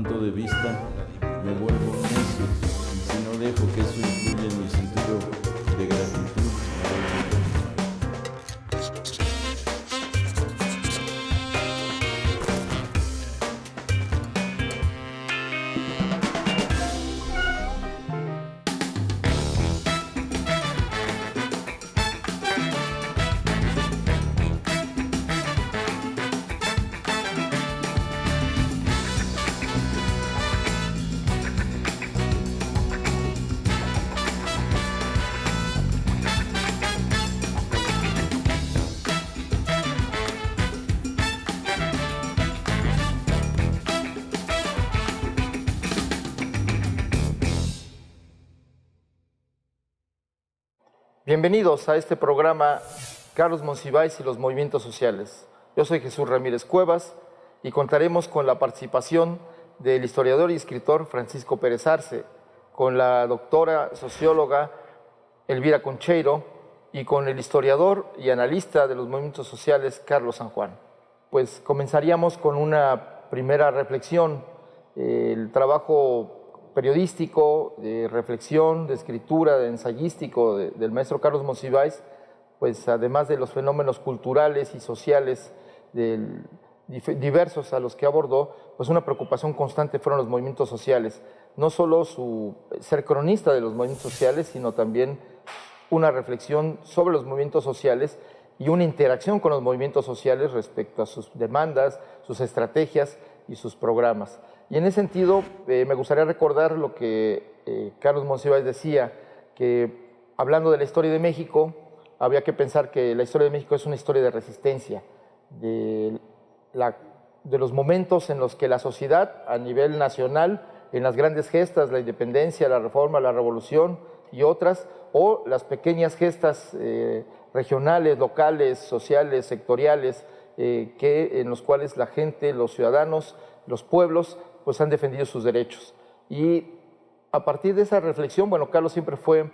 punto de vista, me vuelvo necio, y si no dejo que eso influya en mi sentido de gratitud, me vuelvo tonto. Bienvenidos a este programa Carlos Monsiváis y los movimientos sociales. Yo soy Jesús Ramírez Cuevas y contaremos con la participación del historiador y escritor Francisco Pérez Arce, con la doctora socióloga Elvira Concheiro y con el historiador y analista de los movimientos sociales Carlos San Juan. Pues comenzaríamos con una primera reflexión, el trabajo periodístico, de reflexión, de escritura, de ensayístico del maestro Carlos Monsiváis, pues además de los fenómenos culturales y sociales diversos a los que abordó, pues una preocupación constante fueron los movimientos sociales. No solo su ser cronista de los movimientos sociales, sino también una reflexión sobre los movimientos sociales y una interacción con los movimientos sociales respecto a sus demandas, sus estrategias y sus programas. Y en ese sentido, me gustaría recordar lo que Carlos Monsiváis decía, que hablando de la historia de México, había que pensar que la historia de México es una historia de resistencia, de los momentos en los que la sociedad a nivel nacional, en las grandes gestas, la independencia, la reforma, la revolución y otras, o las pequeñas gestas regionales, locales, sociales, sectoriales, en los cuales la gente, los ciudadanos, los pueblos, pues han defendido sus derechos. Y a partir de esa reflexión, bueno, Carlos siempre fue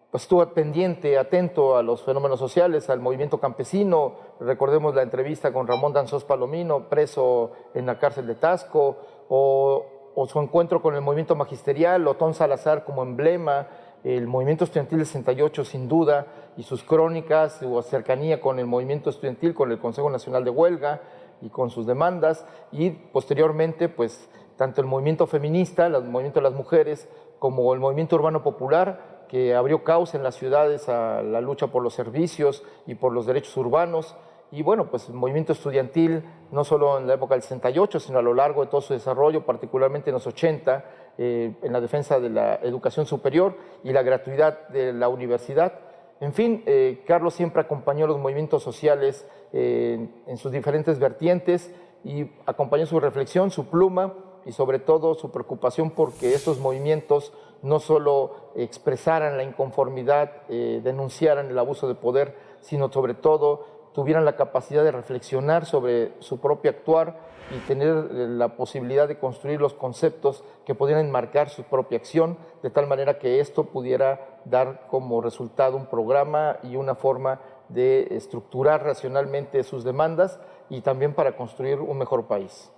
pues estuvo pendiente, atento a los fenómenos sociales, al movimiento campesino. Recordemos la entrevista con Ramón Danzós Palomino, preso en la cárcel de Tasco, o su encuentro con el movimiento magisterial, Otón Salazar como emblema, el movimiento estudiantil del 68 sin duda, y sus crónicas, su cercanía con el movimiento estudiantil, con el Consejo Nacional de Huelga, y con sus demandas, y posteriormente, pues, tanto el movimiento feminista, el movimiento de las mujeres, como el movimiento urbano popular, que abrió cauce en las ciudades a la lucha por los servicios y por los derechos urbanos, y bueno, pues el movimiento estudiantil, no solo en la época del 68, sino a lo largo de todo su desarrollo, particularmente en los 80, en la defensa de la educación superior y la gratuidad de la universidad. En fin, Carlos siempre acompañó los movimientos sociales en sus diferentes vertientes y acompañó su reflexión, su pluma y sobre todo su preocupación porque estos movimientos no solo expresaran la inconformidad, denunciaran el abuso de poder, sino sobre todo tuvieran la capacidad de reflexionar sobre su propio actuar y tener la posibilidad de construir los conceptos que pudieran enmarcar su propia acción, de tal manera que esto pudiera dar como resultado un programa y una forma de estructurar racionalmente sus demandas y también para construir un mejor país.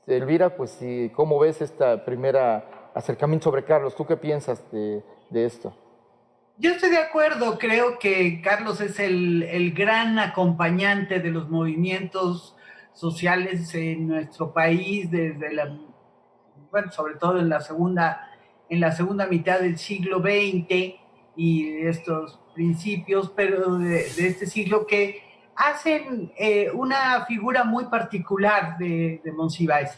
Elvira, pues, ¿cómo ves esta primera acercamiento sobre Carlos? ¿Tú qué piensas de esto? Yo estoy de acuerdo, creo que Carlos es el gran acompañante de los movimientos sociales en nuestro país desde bueno, sobre todo en la segunda mitad del siglo XX y de estos principios, pero de este siglo que hacen una figura muy particular de Monsiváis.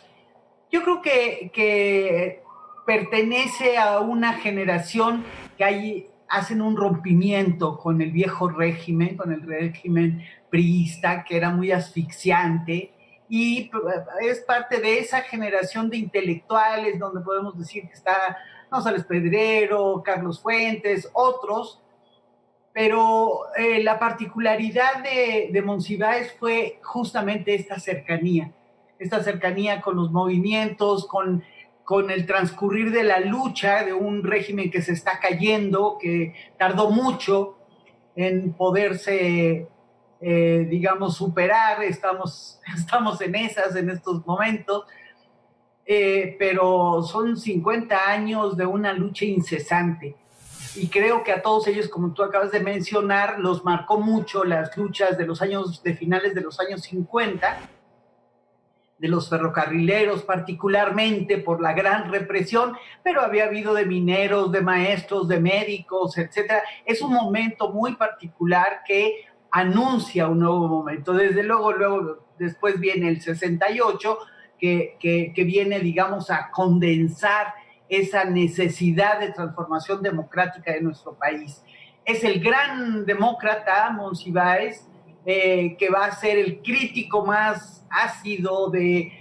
Yo creo que pertenece a una generación que hacen un rompimiento con el viejo régimen, con el régimen priista, que era muy asfixiante, y es parte de esa generación de intelectuales donde podemos decir que está González Pedrero, Carlos Fuentes, otros, pero la particularidad de Monsiváis fue justamente esta cercanía con los movimientos, con el transcurrir de la lucha de un régimen que se está cayendo, que tardó mucho en poderse digamos, superar, estamos en estos momentos, pero son 50 años de una lucha incesante. Y creo que a todos ellos, como tú acabas de mencionar, los marcó mucho las luchas de finales de los años 50, de los ferrocarrileros particularmente por la gran represión, pero había habido de mineros, de maestros, de médicos, etcétera. Es un momento muy particular que anuncia un nuevo momento. Desde luego después viene el 68, que viene, digamos, a condensar esa necesidad de transformación democrática de nuestro país. Es el gran demócrata, Monsiváis, que va a ser el crítico más ácido de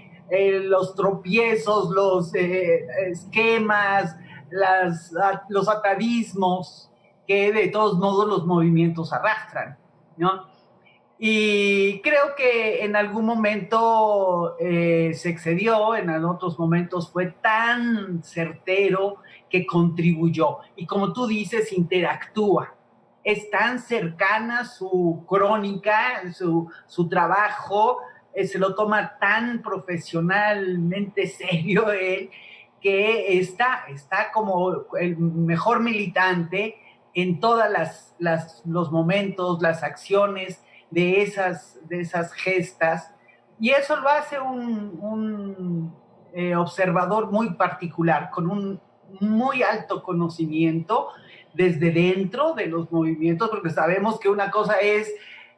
los tropiezos, los esquemas, los atavismos que de todos modos los movimientos arrastran, ¿no? Y creo que en algún momento se excedió, en otros momentos fue tan certero que contribuyó. Y como tú dices, interactúa. Es tan cercana su crónica, su trabajo, se lo toma tan profesionalmente serio él, que está como el mejor militante en todos los momentos, las acciones de esas gestas, y eso lo hace un observador muy particular, con un muy alto conocimiento desde dentro de los movimientos, porque sabemos que una cosa es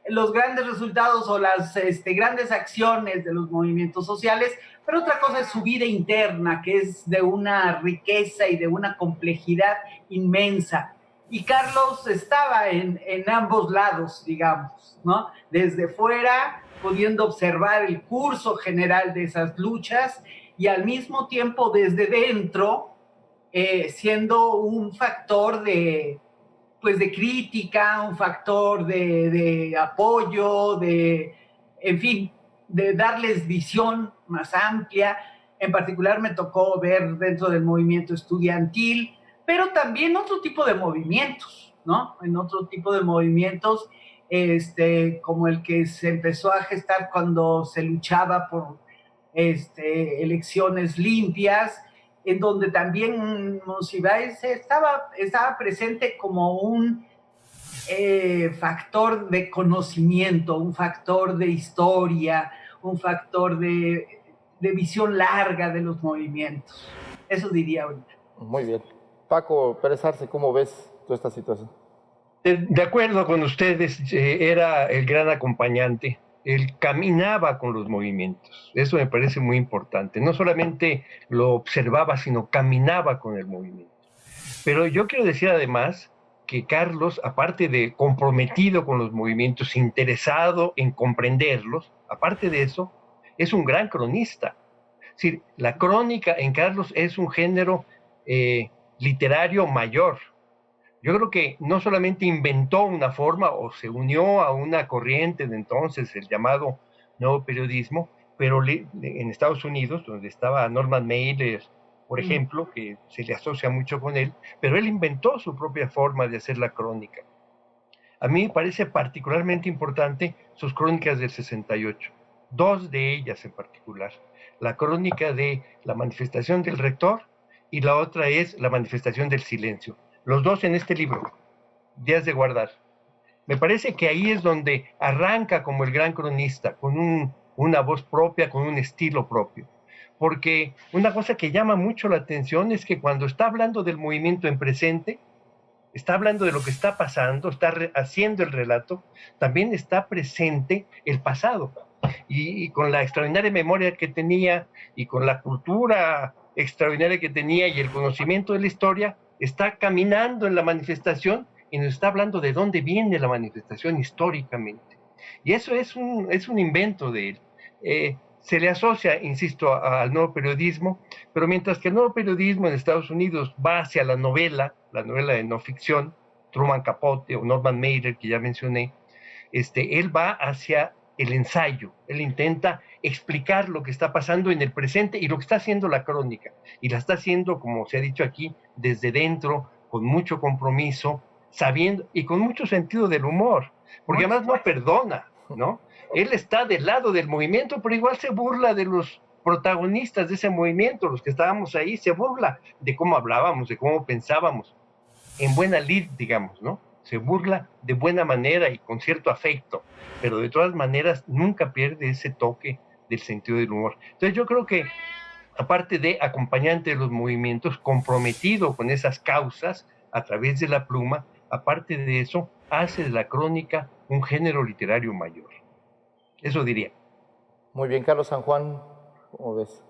los grandes resultados o las grandes acciones de los movimientos sociales, pero otra cosa es su vida interna, que es de una riqueza y de una complejidad inmensa. Y Carlos estaba en ambos lados, digamos, ¿no? Desde fuera, pudiendo observar el curso general de esas luchas, y al mismo tiempo desde dentro, siendo un factor de crítica, un factor de apoyo, en fin, de darles visión más amplia. En particular me tocó ver dentro del movimiento estudiantil, pero también otro tipo de movimientos, ¿no? En otro tipo de movimientos, como el que se empezó a gestar cuando se luchaba por elecciones limpias, en donde también Monsiváis estaba presente como un factor de conocimiento, un factor de historia, un factor de visión larga de los movimientos. Eso diría ahorita. Muy bien. Paco Pérez Arce, ¿cómo ves toda esta situación? De acuerdo con ustedes, era el gran acompañante. Él caminaba con los movimientos. Eso me parece muy importante. No solamente lo observaba, sino caminaba con el movimiento. Pero yo quiero decir además que Carlos, aparte de comprometido con los movimientos, interesado en comprenderlos, aparte de eso, es un gran cronista. Es decir, la crónica en Carlos es un género literario mayor. Yo creo que no solamente inventó una forma o se unió a una corriente de entonces, el llamado nuevo periodismo, pero en Estados Unidos, donde estaba Norman Mailer, por ejemplo, que se le asocia mucho con él, pero él inventó su propia forma de hacer la crónica. A mí me parece particularmente importante sus crónicas del 68, dos de ellas en particular. La crónica de la manifestación del rector y la otra es la manifestación del silencio. Los dos en este libro, Días de Guardar. Me parece que ahí es donde arranca como el gran cronista, con una voz propia, con un estilo propio. Porque una cosa que llama mucho la atención es que cuando está hablando del movimiento en presente, está hablando de lo que está pasando, está haciendo el relato, también está presente el pasado. Y con la extraordinaria memoria que tenía, y con la cultura extraordinaria que tenía, y el conocimiento de la historia, está caminando en la manifestación y nos está hablando de dónde viene la manifestación históricamente. Y eso es un invento de él. Se le asocia, insisto, al nuevo periodismo, pero mientras que el nuevo periodismo en Estados Unidos va hacia la novela de no ficción, Truman Capote o Norman Mailer, que ya mencioné, él va hacia el ensayo. Él intenta explicar lo que está pasando en el presente y lo que está haciendo la crónica. Y la está haciendo, como se ha dicho aquí, desde dentro, con mucho compromiso, sabiendo y con mucho sentido del humor, porque además no perdona. ¿no? Él está del lado del movimiento, pero igual se burla de los protagonistas de ese movimiento, los que estábamos ahí, se burla de cómo hablábamos, de cómo pensábamos, en buena lid, digamos, ¿no? Se burla de buena manera y con cierto afecto, pero de todas maneras nunca pierde ese toque del sentido del humor. Entonces yo creo que, aparte de acompañante de los movimientos, comprometido con esas causas a través de la pluma, aparte de eso, hace de la crónica un género literario mayor. Eso diría. Muy bien, Carlos San Juan, ¿cómo ves?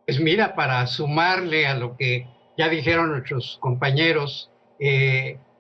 Pues mira, para sumarle a lo que ya dijeron nuestros compañeros,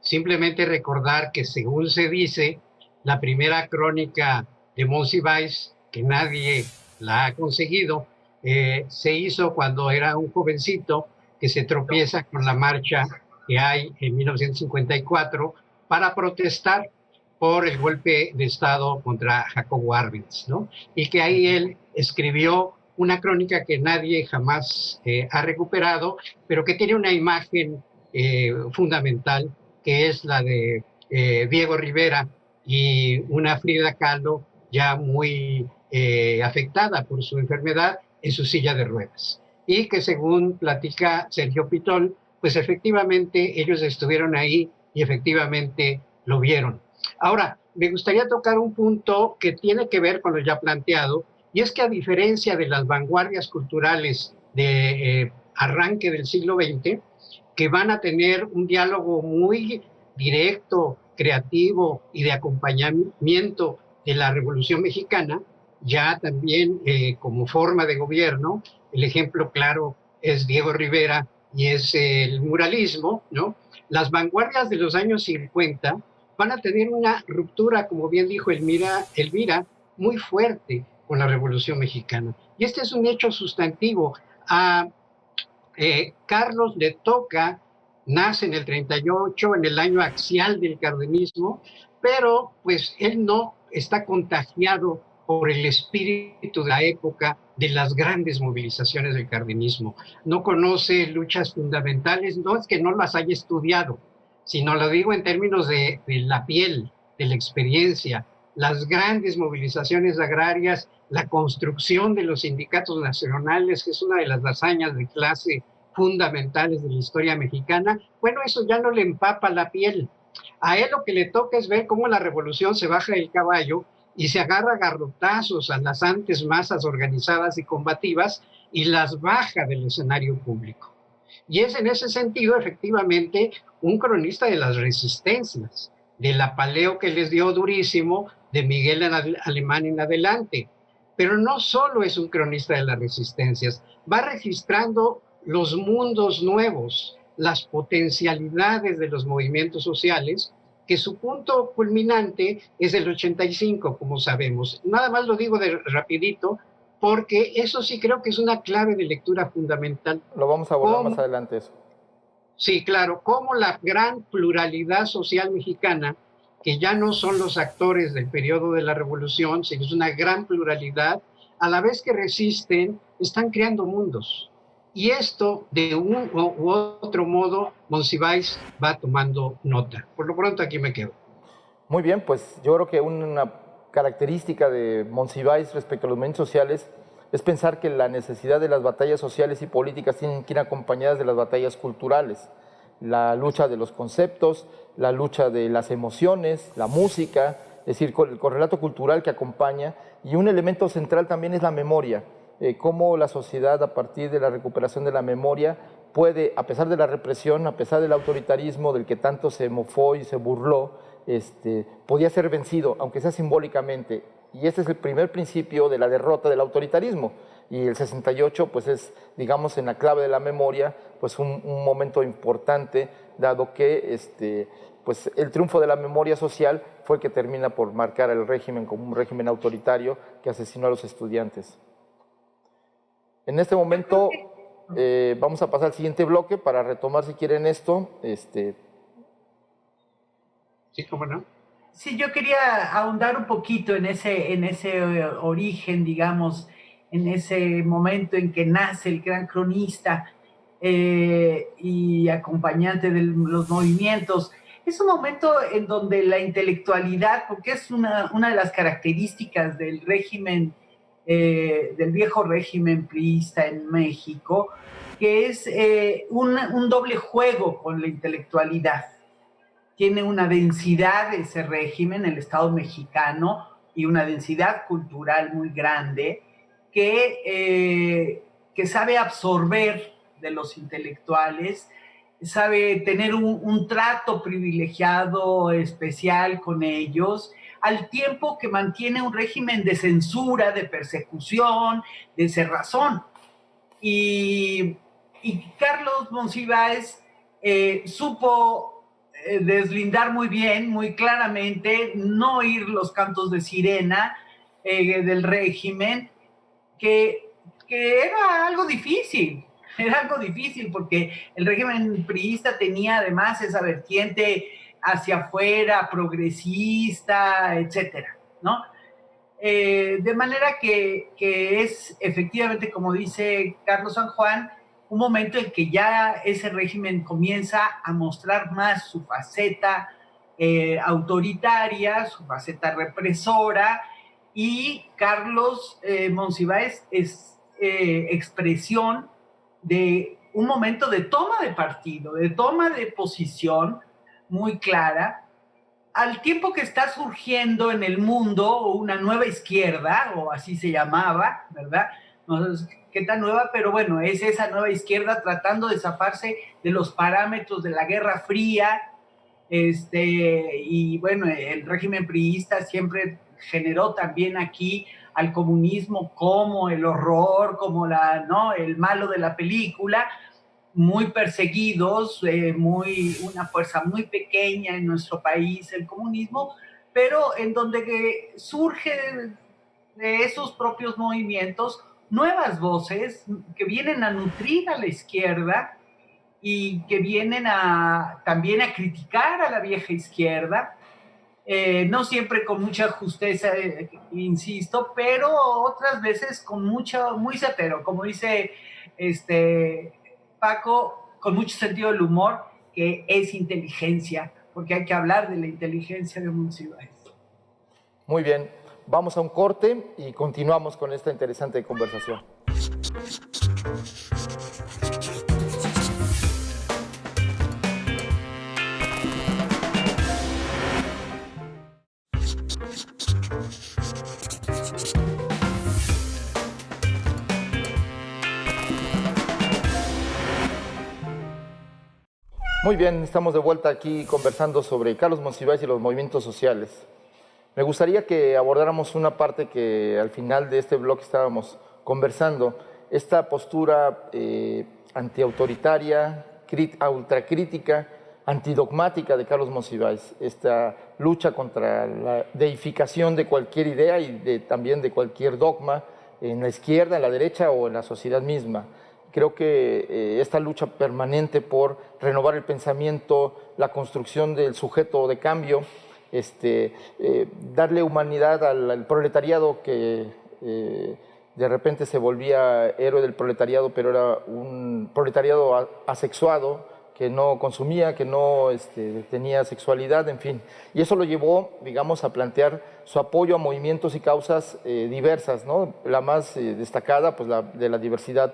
simplemente recordar que según se dice, la primera crónica de Monsiváis, que nadie la ha conseguido, se hizo cuando era un jovencito que se tropieza con la marcha que hay en 1954 para protestar por el golpe de Estado contra Jacobo Arbenz, ¿no? Y que ahí él escribió una crónica que nadie jamás ha recuperado, pero que tiene una imagen fundamental, que es la de Diego Rivera y una Frida Kahlo ya muy afectada por su enfermedad en su silla de ruedas. Y que según platica Sergio Pitol, pues efectivamente ellos estuvieron ahí y efectivamente lo vieron. Ahora, me gustaría tocar un punto que tiene que ver con lo ya planteado, y es que a diferencia de las vanguardias culturales de arranque del siglo XX, que van a tener un diálogo muy directo, creativo y de acompañamiento de la Revolución Mexicana, ya también como forma de gobierno, el ejemplo claro es Diego Rivera y es el muralismo, ¿no? Las vanguardias de los años 50 van a tener una ruptura, como bien dijo Elvira, muy fuerte con la Revolución Mexicana. Y este es un hecho sustantivo. A Carlos le toca, nace en el 38, en el año axial del cardenismo, pero pues él no está contagiado por el espíritu de la época de las grandes movilizaciones del cardenismo. No conoce luchas fundamentales, no es que no las haya estudiado, sino lo digo en términos de la piel, de la experiencia, las grandes movilizaciones agrarias, la construcción de los sindicatos nacionales, que es una de las hazañas de clase fundamentales de la historia mexicana. Bueno, eso ya no le empapa la piel. A él lo que le toca es ver cómo la revolución se baja del caballo y se agarra a garrotazos a las antes masas organizadas y combativas y las baja del escenario público. Y es en ese sentido, efectivamente, un cronista de las resistencias, del apaleo que les dio durísimo de Miguel Alemán en adelante. Pero no solo es un cronista de las resistencias, va registrando los mundos nuevos, las potencialidades de los movimientos sociales, que su punto culminante es el 85, como sabemos. Nada más lo digo de rapidito, porque eso sí creo que es una clave de lectura fundamental. Lo vamos a abordar más adelante eso. Sí, claro, como la gran pluralidad social mexicana, que ya no son los actores del periodo de la Revolución, sino es una gran pluralidad, a la vez que resisten, están creando mundos. Y esto, de un u otro modo, Monsiváis va tomando nota. Por lo pronto, aquí me quedo. Muy bien, pues yo creo que una característica de Monsiváis respecto a los movimientos sociales es pensar que la necesidad de las batallas sociales y políticas tienen que ir acompañadas de las batallas culturales. La lucha de los conceptos, la lucha de las emociones, la música, es decir, el correlato cultural que acompaña. Y un elemento central también es la memoria. Cómo la sociedad, a partir de la recuperación de la memoria, puede, a pesar de la represión, a pesar del autoritarismo del que tanto se mofó y se burló, podía ser vencido, aunque sea simbólicamente. Y este es el primer principio de la derrota del autoritarismo. Y el 68, pues es, digamos, en la clave de la memoria, pues un momento importante, dado que pues el triunfo de la memoria social fue el que termina por marcar el régimen como un régimen autoritario que asesinó a los estudiantes. En este momento vamos a pasar al siguiente bloque para retomar, si quieren, esto. Sí, ¿cómo no? Sí, yo quería ahondar un poquito en ese origen, digamos, en ese momento en que nace el gran cronista y acompañante de los movimientos. Es un momento en donde la intelectualidad, porque es una de las características del régimen, del viejo régimen priista en México, que es un doble juego con la intelectualidad. Tiene una densidad ese régimen, el Estado mexicano, y una densidad cultural muy grande que sabe absorber de los intelectuales, sabe tener un trato privilegiado, especial con ellos, al tiempo que mantiene un régimen de censura, de persecución, de cerrazón. Y Carlos Monsiváis supo deslindar muy bien, muy claramente, no oír los cantos de sirena del régimen, que era algo difícil. Era algo difícil porque el régimen priista tenía además esa vertiente hacia afuera, progresista, etcétera, ¿no? De manera que es efectivamente, como dice Carlos San Juan, un momento en que ya ese régimen comienza a mostrar más su faceta autoritaria, su faceta represora, y Carlos Monsiváis es expresión de un momento de toma de partido, de toma de posición muy clara, al tiempo que está surgiendo en el mundo una nueva izquierda, o así se llamaba, ¿verdad? No sé qué tan nueva, pero bueno, es esa nueva izquierda tratando de zafarse de los parámetros de la Guerra Fría, y bueno, el régimen priista siempre generó también aquí al comunismo como el horror, como ¿no? El malo de la película, muy perseguidos, una fuerza muy pequeña en nuestro país, el comunismo, pero en donde surge de esos propios movimientos nuevas voces que vienen a nutrir a la izquierda y que vienen también a criticar a la vieja izquierda, no siempre con mucha justeza, insisto, pero otras veces muy certero, como dice Paco, con mucho sentido del humor, que es inteligencia, porque hay que hablar de la inteligencia de Monsiváis. Muy bien, vamos a un corte y continuamos con esta interesante conversación. Muy bien, estamos de vuelta aquí conversando sobre Carlos Monsiváis y los movimientos sociales. Me gustaría que abordáramos una parte que al final de este bloque estábamos conversando, esta postura antiautoritaria, ultracrítica, antidogmática de Carlos Monsiváis, esta lucha contra la deificación de cualquier idea y también de cualquier dogma en la izquierda, en la derecha o en la sociedad misma. Creo que esta lucha permanente por renovar el pensamiento, la construcción del sujeto de cambio, darle humanidad al proletariado que de repente se volvía héroe del proletariado, pero era un proletariado asexuado, que no consumía, que no tenía sexualidad, en fin. Y eso lo llevó, digamos, a plantear su apoyo a movimientos y causas diversas, ¿no? La más destacada, pues la de la diversidad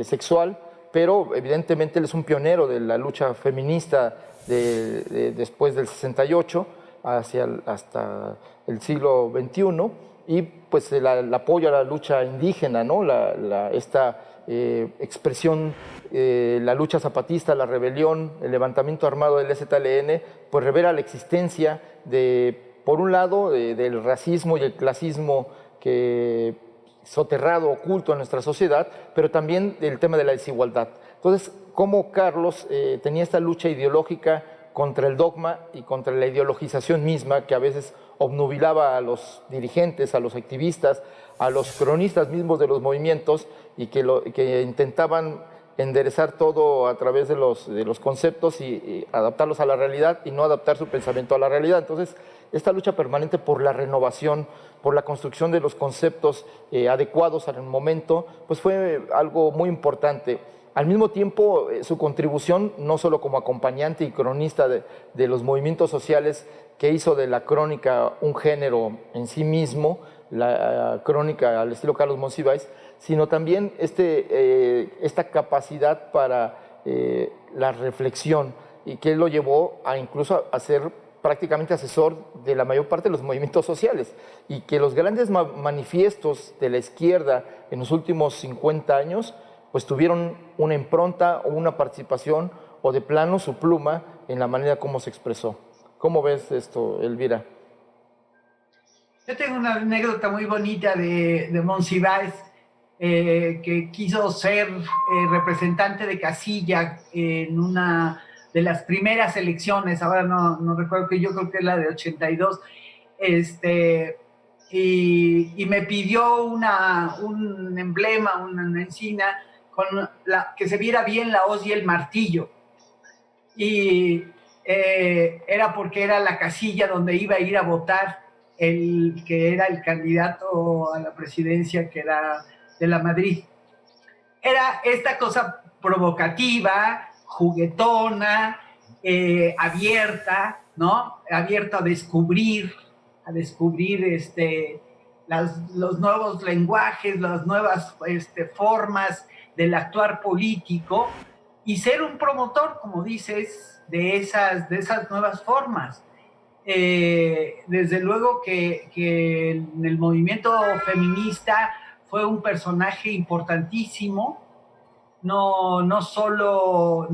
sexual, pero evidentemente él es un pionero de la lucha feminista después del 68 hasta el siglo XXI, y pues el apoyo a la lucha indígena, ¿no? Esta expresión, la lucha zapatista, la rebelión, el levantamiento armado del ZLN, pues revela la existencia por un lado, del racismo y el clasismo que soterrado, oculto en nuestra sociedad, pero también el tema de la desigualdad. Entonces, cómo Carlos tenía esta lucha ideológica contra el dogma y contra la ideologización misma que a veces obnubilaba a los dirigentes, a los activistas, a los cronistas mismos de los movimientos, y que intentaban enderezar todo a través de los conceptos y adaptarlos a la realidad y no adaptar su pensamiento a la realidad. Entonces, esta lucha permanente por la renovación, por la construcción de los conceptos adecuados al momento, pues fue algo muy importante. Al mismo tiempo, su contribución, no solo como acompañante y cronista de los movimientos sociales, que hizo de la crónica un género en sí mismo, la crónica al estilo Carlos Monsiváis, sino también esta capacidad para la reflexión, y que lo llevó a incluso a ser prácticamente asesor de la mayor parte de los movimientos sociales, y que los grandes manifiestos de la izquierda en los últimos 50 años pues tuvieron una impronta o una participación o de plano su pluma en la manera como se expresó. ¿Cómo ves esto, Elvira? Yo tengo una anécdota muy bonita de Monsiváis, que quiso ser representante de casilla en una de las primeras elecciones, ahora no recuerdo, que yo creo que es la de 82, y me pidió un emblema, una encina, que se viera bien la hoz y el martillo. Y era porque era la casilla donde iba a ir a votar el que era el candidato a la presidencia, que era de la Madrid. Era esta cosa provocativa, juguetona, abierta, ¿no? Abierta a descubrir los nuevos lenguajes, las nuevas formas del actuar político, y ser un promotor, como dices, de esas nuevas formas. Desde luego que en el movimiento feminista fue un personaje importantísimo, no solo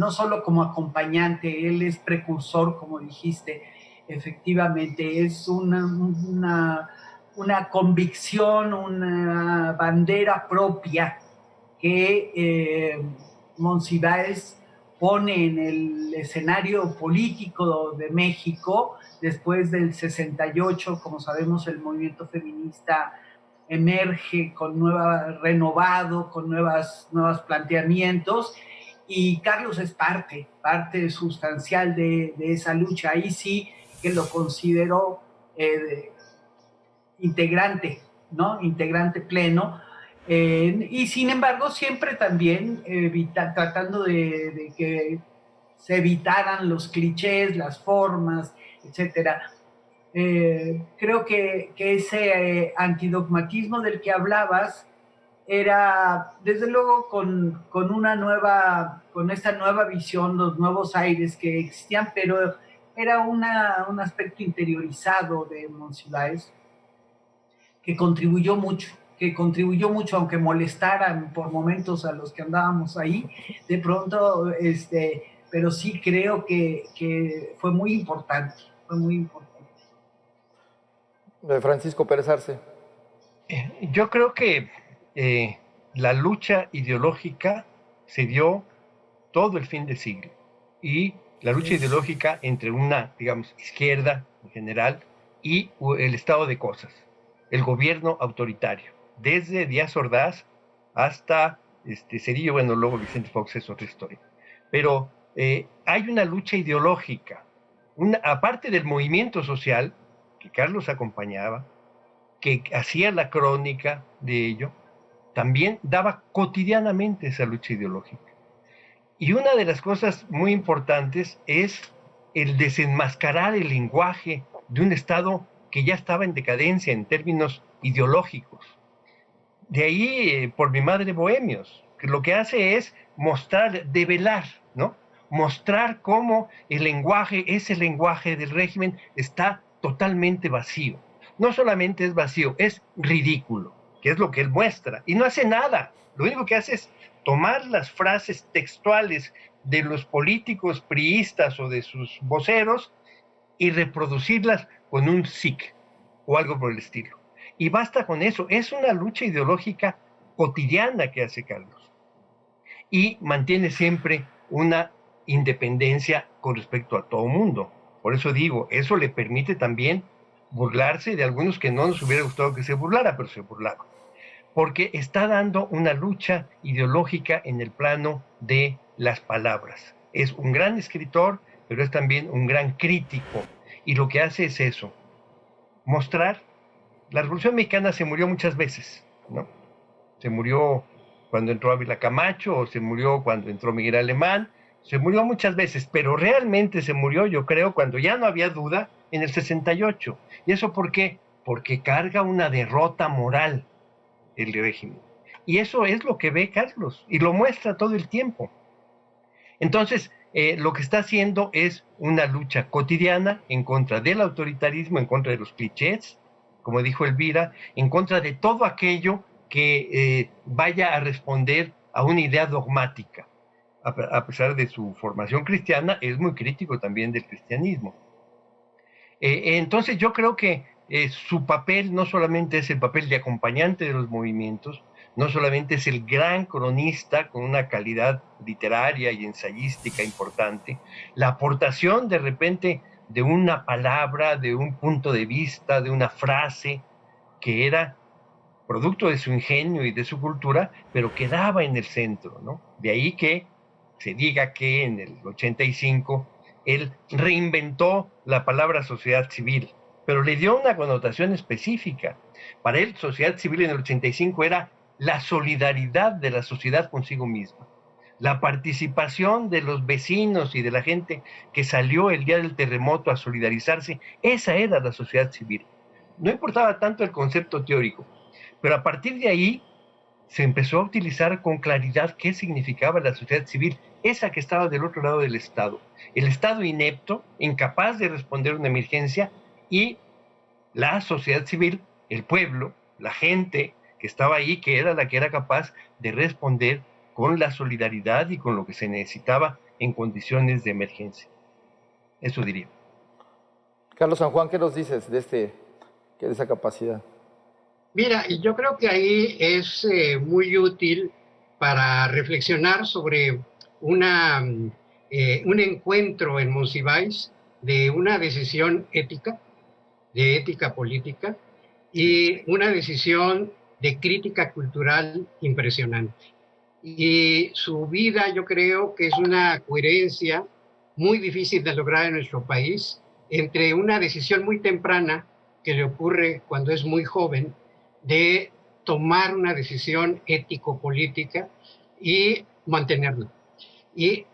como acompañante, él es precursor, como dijiste, efectivamente, es una convicción, una bandera propia que Monsiváis pone en el escenario político de México después del 68. Como sabemos, el movimiento feminista emerge renovado, con nuevos planteamientos, y Carlos es parte sustancial de esa lucha. Ahí sí que lo consideró integrante, ¿no? Integrante pleno. Y sin embargo, siempre también tratando de que se evitaran los clichés, las formas, etcétera. Creo que ese antidogmatismo del que hablabas era, desde luego, con esta nueva visión, los nuevos aires que existían, pero era un aspecto interiorizado de Monsiváis que contribuyó mucho, aunque molestaran por momentos a los que andábamos ahí, de pronto, pero sí creo que fue muy importante. Francisco Pérez Arce. Yo creo que la lucha ideológica se dio todo el fin del siglo, y la lucha ideológica entre una, digamos, izquierda en general y el estado de cosas, el gobierno autoritario, desde Díaz Ordaz hasta Cedillo. Bueno, luego Vicente Fox es otra historia, pero hay una lucha ideológica, aparte del movimiento social que Carlos acompañaba, que hacía la crónica de ello, también daba cotidianamente esa lucha ideológica. Y una de las cosas muy importantes es el desenmascarar el lenguaje de un Estado que ya estaba en decadencia en términos ideológicos. De ahí, por mi madre, Bohemios, que lo que hace es mostrar, develar, ¿no? Mostrar cómo ese lenguaje del régimen está totalmente vacío. No solamente es vacío, es ridículo, que es lo que él muestra, y no hace nada. Lo único que hace es tomar las frases textuales de los políticos priistas o de sus voceros y reproducirlas con un SIC o algo por el estilo. Y basta con eso. Es una lucha ideológica cotidiana que hace Carlos. Y mantiene siempre una independencia con respecto a todo mundo. Por eso digo, eso le permite también burlarse de algunos que no nos hubiera gustado que se burlara, pero se burlaron. Porque está dando una lucha ideológica en el plano de las palabras. Es un gran escritor, pero es también un gran crítico. Y lo que hace es eso, mostrar. La Revolución Mexicana se murió muchas veces, ¿no? Se murió cuando entró Ávila Camacho, o se murió cuando entró Miguel Alemán, se murió muchas veces, pero realmente se murió, yo creo, cuando ya no había duda, en el 68. ¿Y eso por qué? Porque carga una derrota moral el régimen. Y eso es lo que ve Carlos, y lo muestra todo el tiempo. Entonces, lo que está haciendo es una lucha cotidiana en contra del autoritarismo, en contra de los clichés, como dijo Elvira, en contra de todo aquello que vaya a responder a una idea dogmática. A pesar de su formación cristiana, es muy crítico también del cristianismo. Entonces yo creo que su papel no solamente es el papel de acompañante de los movimientos, no solamente es el gran cronista con una calidad literaria y ensayística importante, la aportación de repente de una palabra, de un punto de vista, de una frase que era producto de su ingenio y de su cultura, pero quedaba en el centro, ¿no? De ahí que se diga que en el 85 él reinventó la palabra sociedad civil, pero le dio una connotación específica. Para él, sociedad civil en el 85 era la solidaridad de la sociedad consigo misma, la participación de los vecinos y de la gente que salió el día del terremoto a solidarizarse. Esa era la sociedad civil. No importaba tanto el concepto teórico, pero a partir de ahí se empezó a utilizar con claridad qué significaba la sociedad civil, esa que estaba del otro lado del Estado. El Estado inepto, incapaz de responder a una emergencia, y la sociedad civil, el pueblo, la gente que estaba ahí, que era la que era capaz de responder con la solidaridad y con lo que se necesitaba en condiciones de emergencia. Eso diría. Carlos San Juan, ¿qué nos dices de esa capacidad? Mira, yo creo que ahí es muy útil para reflexionar sobre un encuentro en Monsiváis de una decisión ética, de ética política, y una decisión de crítica cultural impresionante. Y su vida, yo creo que es una coherencia muy difícil de lograr en nuestro país entre una decisión muy temprana que le ocurre cuando es muy joven de tomar una decisión ético-política y mantenerla. Y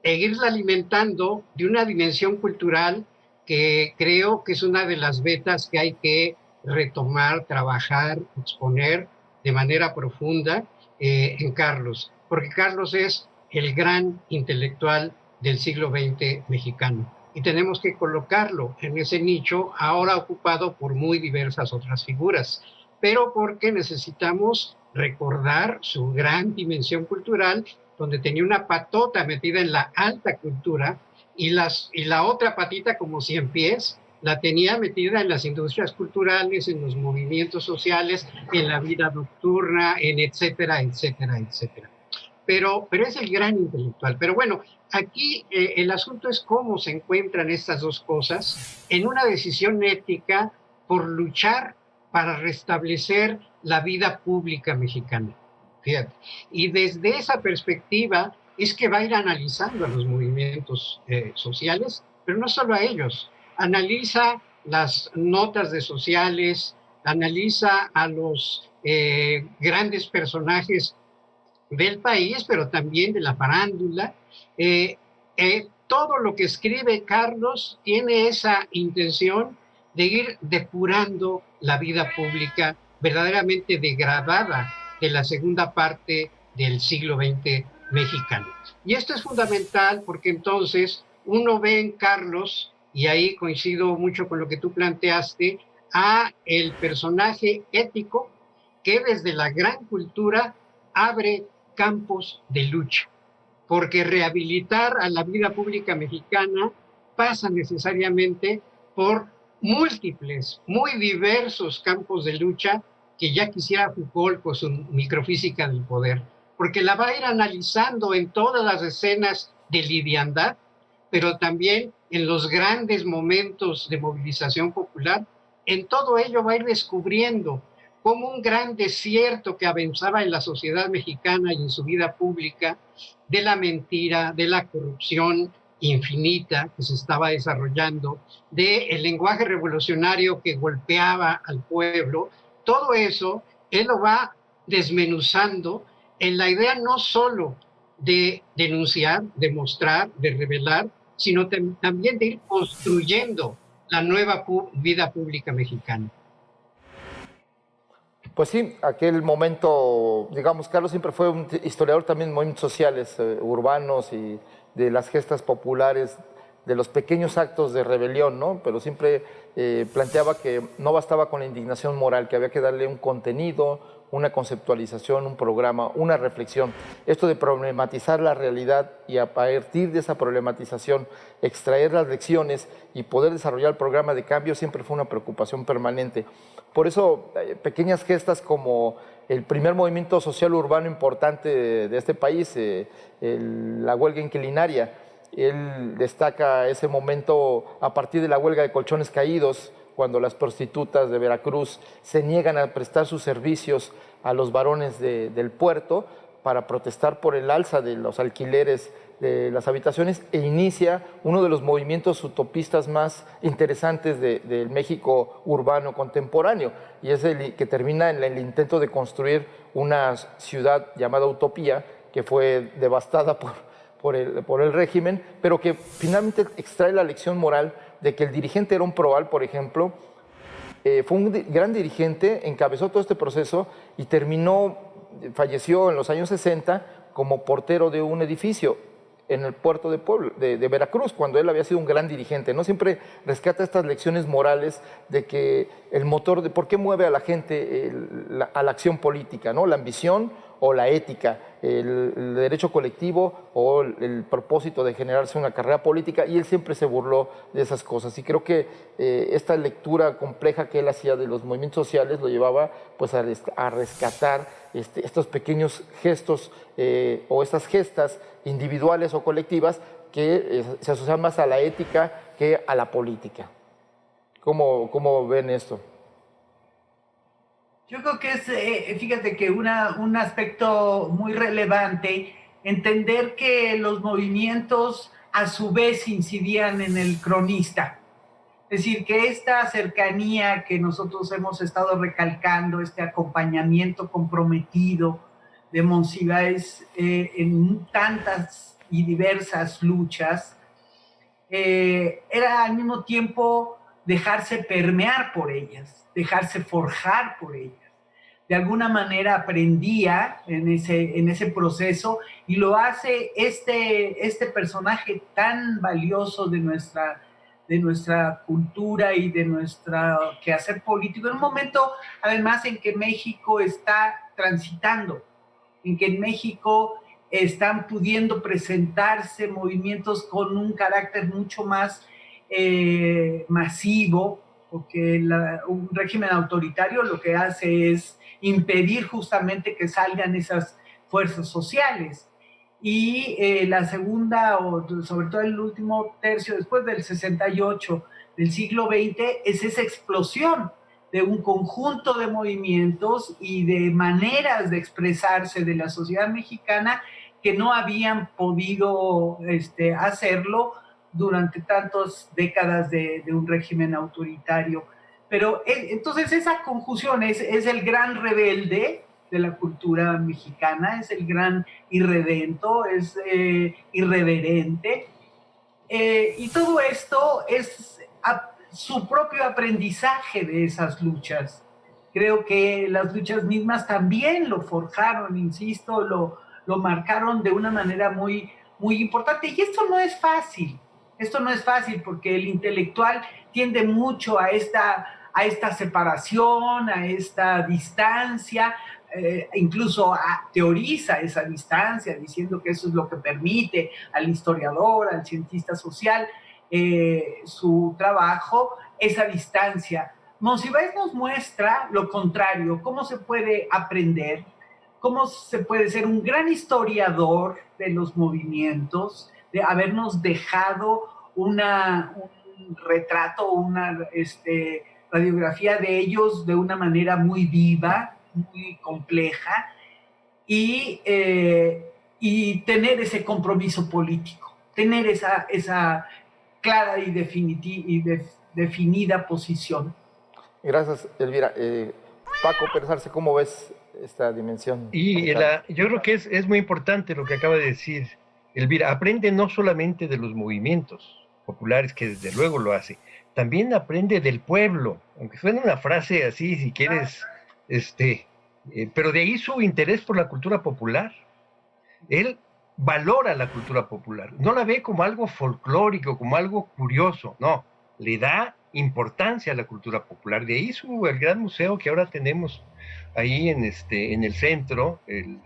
irla alimentando de una dimensión cultural que creo que es una de las vetas que hay que retomar, trabajar, exponer de manera profunda en Carlos, porque Carlos es el gran intelectual del siglo XX mexicano y tenemos que colocarlo en ese nicho ahora ocupado por muy diversas otras figuras, pero porque necesitamos recordar su gran dimensión cultural, donde tenía una patota metida en la alta cultura y la otra patita, como 100 pies, la tenía metida en las industrias culturales, en los movimientos sociales, en la vida nocturna, en etcétera, etcétera, etcétera. Pero es el gran intelectual. Pero bueno, aquí el asunto es cómo se encuentran estas dos cosas en una decisión ética por luchar para restablecer la vida pública mexicana. Fíjate. Y desde esa perspectiva es que va a ir analizando a los movimientos sociales, pero no solo a ellos. Analiza las notas de sociales, analiza a los grandes personajes del país, pero también de la farándula. Todo lo que escribe Carlos tiene esa intención de ir depurando la vida pública verdaderamente degradada de la segunda parte del siglo XX mexicano. Y esto es fundamental porque entonces uno ve en Carlos, y ahí coincido mucho con lo que tú planteaste, a el personaje ético que desde la gran cultura abre campos de lucha, porque rehabilitar a la vida pública mexicana pasa necesariamente por múltiples, muy diversos campos de lucha que ya quisiera Foucault con su microfísica del poder, porque la va a ir analizando en todas las escenas de liviandad, pero también en los grandes momentos de movilización popular. En todo ello va a ir descubriendo cómo un gran desierto que avanzaba en la sociedad mexicana y en su vida pública, de la mentira, de la corrupción infinita que se estaba desarrollando, del lenguaje revolucionario que golpeaba al pueblo, todo eso él lo va desmenuzando en la idea no solo de denunciar, de mostrar, de revelar, sino también de ir construyendo la nueva vida pública mexicana. Pues sí, aquel momento, digamos, Carlos siempre fue un historiador también de movimientos sociales, urbanos y de las gestas populares, de los pequeños actos de rebelión, ¿no? Pero siempre planteaba que no bastaba con la indignación moral, que había que darle un contenido, una conceptualización, un programa, una reflexión. Esto de problematizar la realidad y a partir de esa problematización extraer las lecciones y poder desarrollar el programa de cambio siempre fue una preocupación permanente. Por eso, pequeñas gestas como el primer movimiento social urbano importante de este país, la huelga inquilinaria, él destaca ese momento a partir de la huelga de colchones caídos, cuando las prostitutas de Veracruz se niegan a prestar sus servicios a los varones del puerto para protestar por el alza de los alquileres de las habitaciones, e inicia uno de los movimientos utopistas más interesantes del México urbano contemporáneo, y es el que termina en el intento de construir una ciudad llamada Utopía, que fue devastada por el régimen, pero que finalmente extrae la lección moral de que el dirigente Herón Proal, por ejemplo, fue un gran dirigente, encabezó todo este proceso y falleció en los años 60 como portero de un edificio en el puerto de Veracruz, cuando él había sido un gran dirigente, ¿no? Siempre rescata estas lecciones morales de que el motor de por qué mueve a la gente a la acción política, ¿no? La ambición o la ética, el derecho colectivo o el propósito de generarse una carrera política, y él siempre se burló de esas cosas. Y creo que esta lectura compleja que él hacía de los movimientos sociales lo llevaba pues a rescatar estos pequeños gestos o estas gestas individuales o colectivas que se asocian más a la ética que a la política. ¿Cómo ven esto? Yo creo que es, fíjate que un aspecto muy relevante, entender que los movimientos a su vez incidían en el cronista. Es decir, que esta cercanía que nosotros hemos estado recalcando, este acompañamiento comprometido de Monsiváis en tantas y diversas luchas, era al mismo tiempo dejarse permear por ellas, dejarse forjar por ellas. De alguna manera aprendía en ese proceso, y lo hace este personaje tan valioso de nuestra cultura y de nuestro quehacer político, en un momento además en que México está transitando, en que en México están pudiendo presentarse movimientos con un carácter mucho más masivo, porque un régimen autoritario lo que hace es impedir justamente que salgan esas fuerzas sociales. Y la segunda, o sobre todo el último tercio, después del 68 del siglo XX, es esa explosión de un conjunto de movimientos y de maneras de expresarse de la sociedad mexicana que no habían podido hacerlo durante tantas décadas de un régimen autoritario. Pero entonces esa conjunción es el gran rebelde de la cultura mexicana, es el gran irredento, es irreverente. Y todo esto es su propio aprendizaje de esas luchas. Creo que las luchas mismas también lo forjaron, insisto, lo marcaron de una manera muy, muy importante. Y esto no es fácil. Esto no es fácil porque el intelectual tiende mucho a esta separación, a esta distancia, incluso teoriza esa distancia, diciendo que eso es lo que permite al historiador, al cientista social, su trabajo, esa distancia. Monsiváis nos muestra lo contrario, cómo se puede aprender, cómo se puede ser un gran historiador de los movimientos, de habernos dejado un retrato, una radiografía de ellos de una manera muy viva, muy compleja, y tener ese compromiso político, tener esa clara y definida posición. Gracias, Elvira. Paco Pérez Arce, ¿cómo ves esta dimensión? Y yo creo que es muy importante lo que acaba de decir Elvira. Aprende no solamente de los movimientos populares, que desde luego lo hace, también aprende del pueblo, aunque suene una frase así, si quieres, pero de ahí su interés por la cultura popular. Él valora la cultura popular, no la ve como algo folclórico, como algo curioso, no, le da importancia a la cultura popular. De ahí el gran museo que ahora tenemos ahí en el centro, el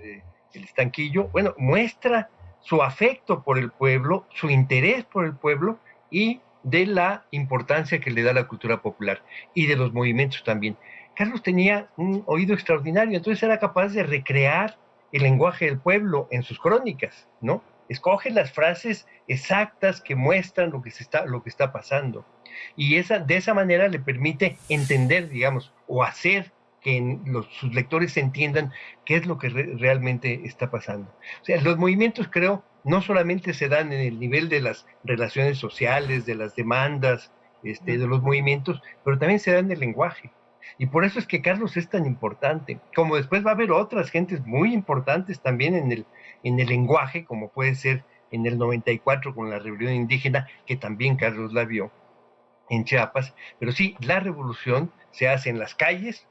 estanquillo, bueno, muestra su afecto por el pueblo, su interés por el pueblo y de la importancia que le da la cultura popular y de los movimientos también. Carlos tenía un oído extraordinario, entonces era capaz de recrear el lenguaje del pueblo en sus crónicas, ¿no? Escoge las frases exactas que muestran lo que está pasando. Y de esa manera le permite entender, digamos, o hacer que sus lectores entiendan qué es lo que realmente está pasando. O sea, los movimientos, creo, no solamente se dan en el nivel de las relaciones sociales, de las demandas, de los movimientos, pero también se dan en el lenguaje. Y por eso es que Carlos es tan importante, como después va a haber otras gentes muy importantes también en el lenguaje, como puede ser en el 94 con la rebelión indígena, que también Carlos la vio en Chiapas. Pero sí, la revolución se hace en las calles,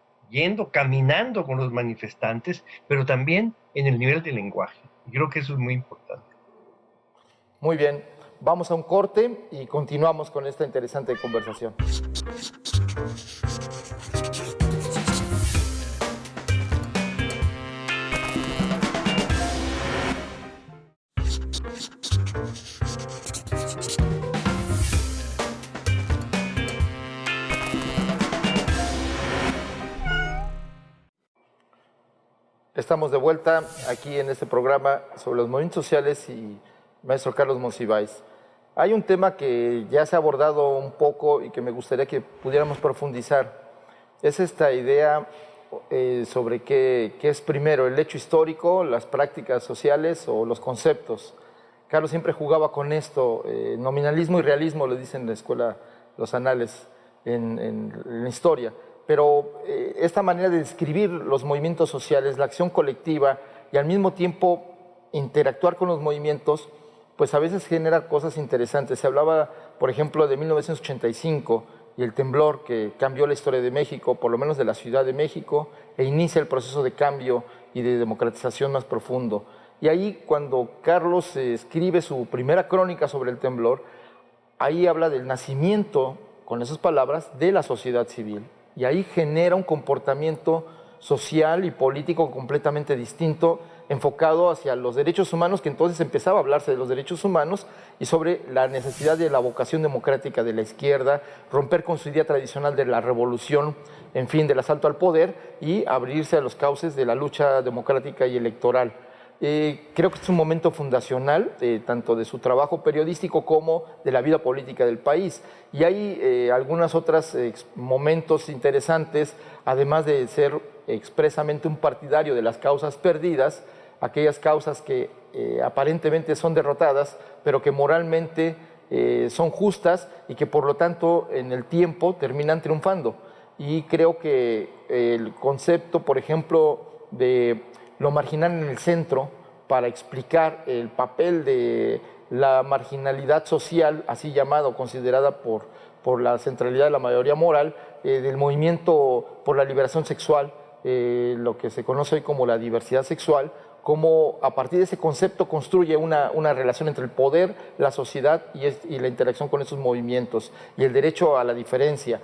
caminando con los manifestantes, pero también en el nivel del lenguaje. Y creo que eso es muy importante. Muy bien, vamos a un corte y continuamos con esta interesante conversación. Estamos de vuelta aquí en este programa sobre los movimientos sociales y maestro Carlos Monsiváis. Hay un tema que ya se ha abordado un poco y que me gustaría que pudiéramos profundizar. Es esta idea sobre qué es primero, el hecho histórico, las prácticas sociales o los conceptos. Carlos siempre jugaba con esto, nominalismo y realismo, le dicen en la escuela los anales en la historia. Pero esta manera de describir los movimientos sociales, la acción colectiva y al mismo tiempo interactuar con los movimientos, pues a veces genera cosas interesantes. Se hablaba, por ejemplo, de 1985 y el temblor que cambió la historia de México, por lo menos de la Ciudad de México, e inicia el proceso de cambio y de democratización más profundo. Y ahí, cuando Carlos escribe su primera crónica sobre el temblor, ahí habla del nacimiento, con esas palabras, de la sociedad civil. Y ahí genera un comportamiento social y político completamente distinto, enfocado hacia los derechos humanos, que entonces empezaba a hablarse de los derechos humanos y sobre la necesidad de la vocación democrática de la izquierda, romper con su idea tradicional de la revolución, en fin, del asalto al poder y abrirse a los cauces de la lucha democrática y electoral. Creo que es un momento fundacional, tanto de su trabajo periodístico como de la vida política del país. Y hay algunos otros momentos interesantes, además de ser expresamente un partidario de las causas perdidas, aquellas causas que aparentemente son derrotadas, pero que moralmente son justas y que por lo tanto en el tiempo terminan triunfando. Y creo que el concepto, por ejemplo, de lo marginal en el centro, para explicar el papel de la marginalidad social, así llamado, considerada por la centralidad de la mayoría moral, del movimiento por la liberación sexual, lo que se conoce hoy como la diversidad sexual, cómo a partir de ese concepto construye una relación entre el poder, la sociedad y la interacción con esos movimientos, y el derecho a la diferencia.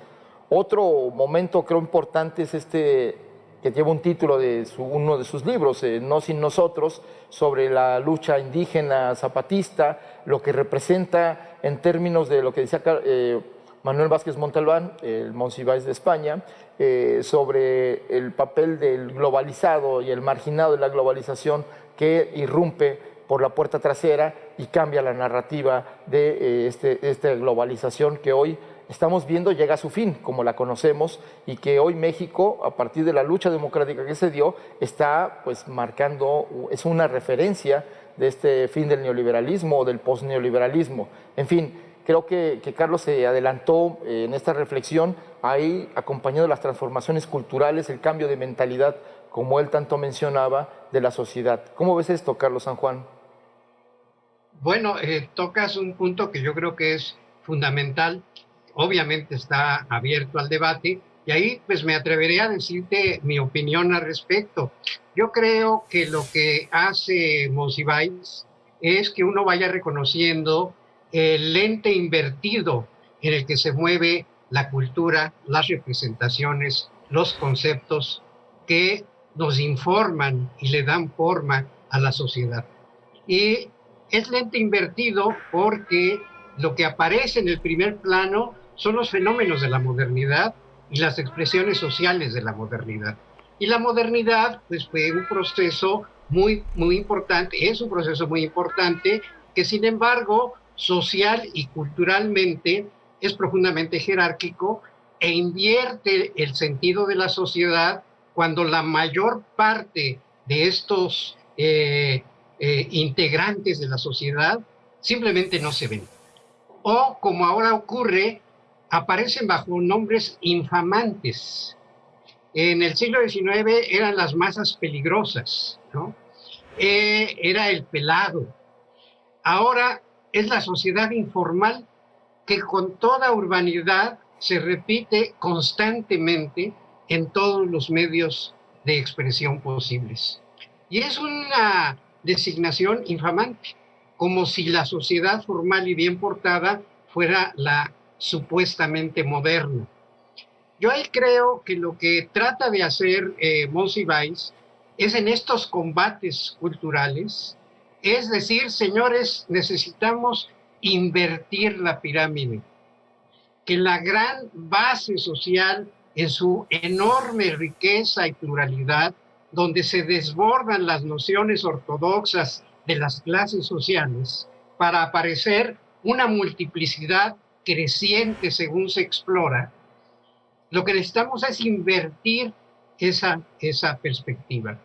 Otro momento creo importante es que lleva un título de uno de sus libros, No sin nosotros, sobre la lucha indígena zapatista, lo que representa en términos de lo que decía Manuel Vázquez Montalbán, el Monsiváis de España, sobre el papel del globalizado y el marginado de la globalización que irrumpe por la puerta trasera y cambia la narrativa de esta globalización que hoy estamos viendo llega a su fin, como la conocemos, y que hoy México, a partir de la lucha democrática que se dio, está pues marcando, es una referencia de este fin del neoliberalismo o del posneoliberalismo. En fin, Creo que Carlos se adelantó en esta reflexión, ahí acompañado de las transformaciones culturales, el cambio de mentalidad, como él tanto mencionaba, de la sociedad. ¿Cómo ves esto, Carlos San Juan? Bueno, tocas un punto que yo creo que es fundamental. Obviamente está abierto al debate y ahí pues me atreveré a decirte mi opinión al respecto. Yo creo que lo que hace Monsiváis es que uno vaya reconociendo el lente invertido en el que se mueve la cultura, las representaciones, los conceptos que nos informan y le dan forma a la sociedad. Y es lente invertido porque lo que aparece en el primer plano son los fenómenos de la modernidad y las expresiones sociales de la modernidad. Y la modernidad pues, fue un proceso muy importante, es un proceso muy importante que sin embargo social y culturalmente es profundamente jerárquico e invierte el sentido de la sociedad cuando la mayor parte de estos integrantes de la sociedad simplemente no se ven. O, como ahora ocurre, aparecen bajo nombres infamantes. En el siglo XIX eran las masas peligrosas, ¿no? Era el pelado. Ahora es la sociedad informal que con toda urbanidad se repite constantemente en todos los medios de expresión posibles. Y es una designación infamante, como si la sociedad formal y bien portada fuera la supuestamente moderna. Yo ahí creo que lo que trata de hacer Monsiváis es en estos combates culturales, es decir, señores, necesitamos invertir la pirámide, que la gran base social en su enorme riqueza y pluralidad, donde se desbordan las nociones ortodoxas de las clases sociales para aparecer una multiplicidad creciente según se explora, lo que necesitamos es invertir esa perspectiva.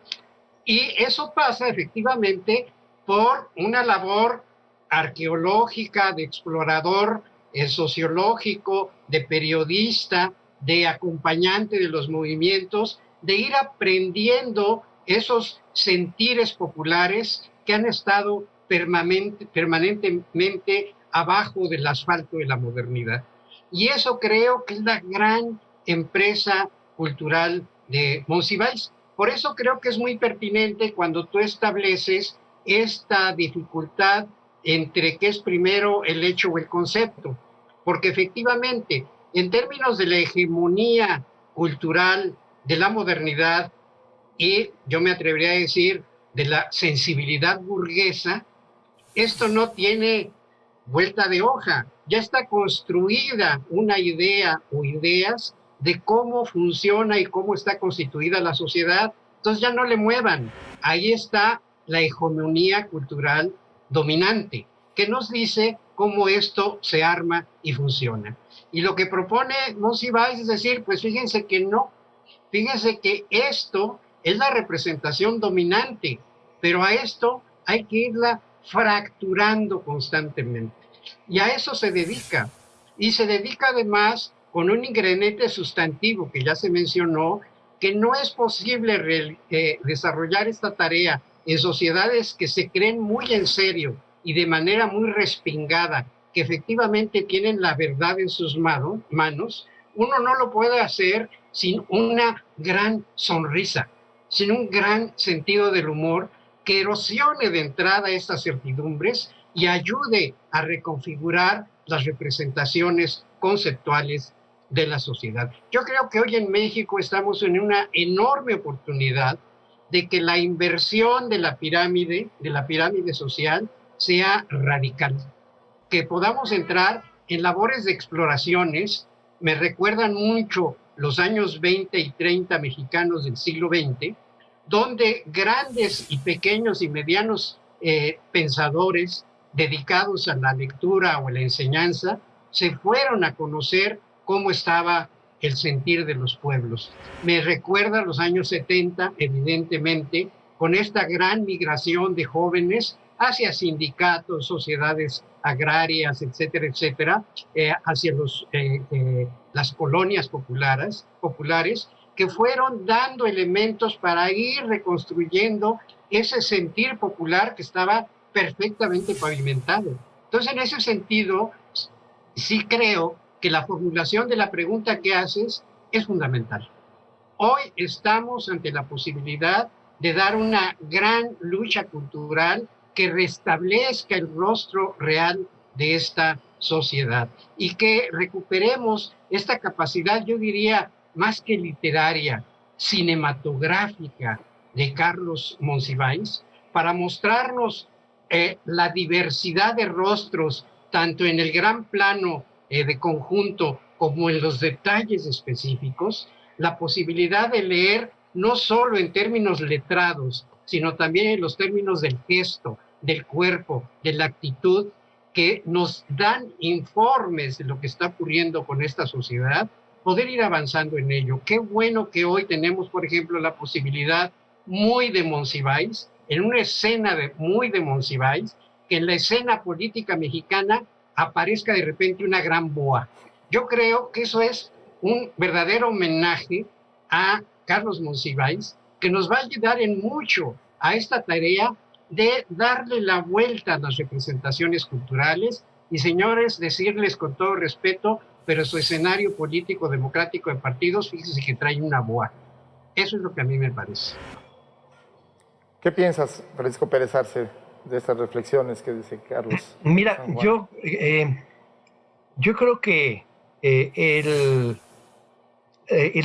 Y eso pasa efectivamente por una labor arqueológica, de explorador, sociológico, de periodista, de acompañante de los movimientos, de ir aprendiendo esos sentires populares que han estado permanentemente abajo del asfalto de la modernidad. Y eso creo que es la gran empresa cultural de Monsiváis. Por eso creo que es muy pertinente cuando tú estableces esta dificultad entre qué es primero el hecho o el concepto, porque efectivamente, en términos de la hegemonía cultural de la modernidad y yo me atrevería a decir de la sensibilidad burguesa, esto no tiene vuelta de hoja, ya está construida una idea o ideas de cómo funciona y cómo está constituida la sociedad, entonces ya no le muevan, ahí está la hegemonía cultural dominante, que nos dice cómo esto se arma y funciona. Y lo que propone Monsiváis es decir, pues fíjense que no, fíjense que esto es la representación dominante, pero a esto hay que irla fracturando constantemente. Y a eso se dedica. Y se dedica además con un ingrediente sustantivo que ya se mencionó, que no es posible desarrollar esta tarea en sociedades que se creen muy en serio y de manera muy respingada, que efectivamente tienen la verdad en sus manos, uno no lo puede hacer sin una gran sonrisa, sin un gran sentido del humor que erosione de entrada estas certidumbres y ayude a reconfigurar las representaciones conceptuales de la sociedad. Yo creo que hoy en México estamos en una enorme oportunidad de que la inversión de la pirámide social, sea radical, que podamos entrar en labores de exploraciones. Me recuerdan mucho los años 20 y 30 mexicanos del siglo XX, donde grandes y pequeños y medianos pensadores dedicados a la lectura o a la enseñanza se fueron a conocer cómo estaba el sentir de los pueblos. Me recuerda a los años 70, evidentemente, con esta gran migración de jóvenes hacia sindicatos, sociedades agrarias, etcétera, etcétera, hacia las colonias populares, que fueron dando elementos para ir reconstruyendo ese sentir popular que estaba perfectamente pavimentado. Entonces, en ese sentido, sí creo que la formulación de la pregunta que haces es fundamental. Hoy estamos ante la posibilidad de dar una gran lucha cultural que restablezca el rostro real de esta sociedad y que recuperemos esta capacidad, yo diría, más que literaria, cinematográfica de Carlos Monsiváis, para mostrarnos la diversidad de rostros, tanto en el gran plano de conjunto como en los detalles específicos, la posibilidad de leer no solo en términos letrados, sino también en los términos del gesto, del cuerpo, de la actitud, que nos dan informes de lo que está ocurriendo con esta sociedad, poder ir avanzando en ello. Qué bueno que hoy tenemos, por ejemplo, la posibilidad muy de Monsiváis, en una escena muy de Monsiváis, que en la escena política mexicana aparezca de repente una gran boa. Yo creo que eso es un verdadero homenaje a Carlos Monsiváis, que nos va a ayudar en mucho a esta tarea de darle la vuelta a las representaciones culturales y, señores, decirles con todo respeto, pero su escenario político democrático de partidos, fíjense que trae una boa. Eso es lo que a mí me parece. ¿Qué piensas, Francisco Pérez Arce, de estas reflexiones que dice Carlos? Mira, yo creo que el